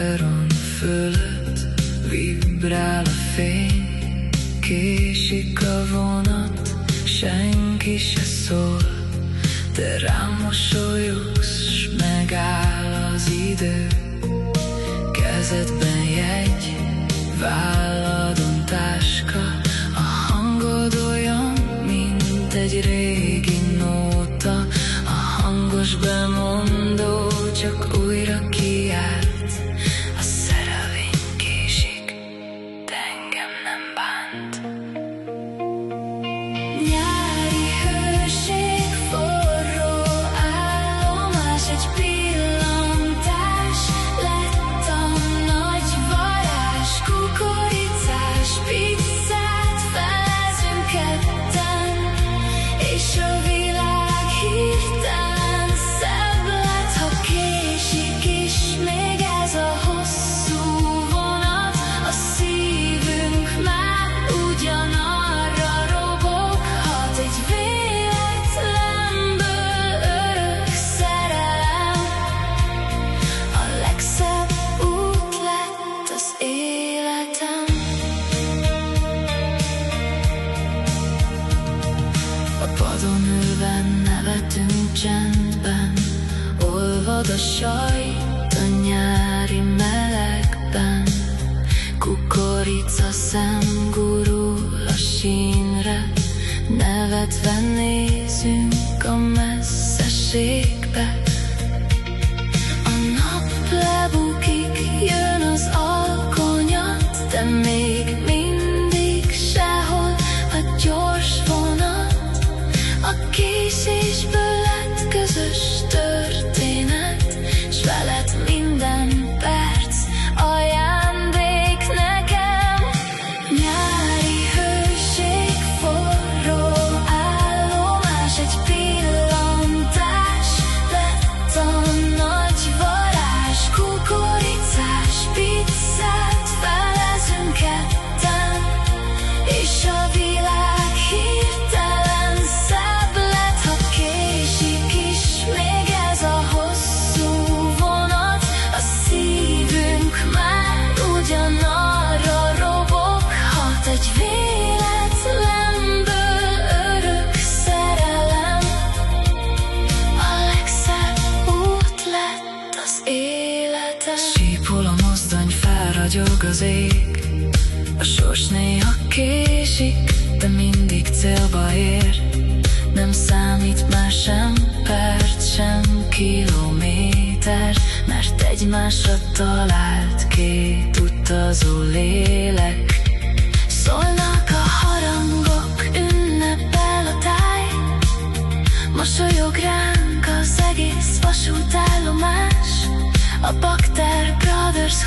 peron fölött vibrál a fény, késik a vonat, senki se szól. Te rám mosolyogsz, s megáll az idő. Kezedben jegy, válladon táska, a hangod olyan, mint egy régi nóta. A hangos bemondó csak újra kiált. A szerelvény késik, de engem nem bánt. Nyári hőség, forró állomás, egy pillantás lett a nagy varázs. Kukoricás pizzát felezünk ketten, és a világ hirtelen szebb lett. Ha késik is még ez a hosszú vonat, a szívünk már ugyanarra roboghat. Egy véletlenből örök szerelem, a legszebb út lett az életem. A padon ülve nevetünk csendben, olvad a sajt a nyári melegben. Kukorica szem gurul a sínre, nevetve nézünk a messzeségbe. A nap lebukik, jön az alkonyat, de még mindig sehol a gyors vonat. A késésből lett közös történet, s veled minden perc ajándék nekem. Nyári hőség, forró állomás, egy pillantás lett a nagy varázs. Kukoricás pizzát felezünk ketten, és a világ hirtelen szebb lett. Ha késik is még ez a hosszú vonat, a szívünk már ugyanarra roboghat. Egy véletlenből örök szerelem, a legszebb út lett az életem. Sípol a mozdony, felragyog az ég, a sors néha késik, de mindig célba ér. Nem számít már sem perc, sem kilométer, mert egymásra talált két utazó lélek. Szólnak a harangok, ünnepel a táj, mosolyog ránk az egész vasútállomás. A Bakter Brothers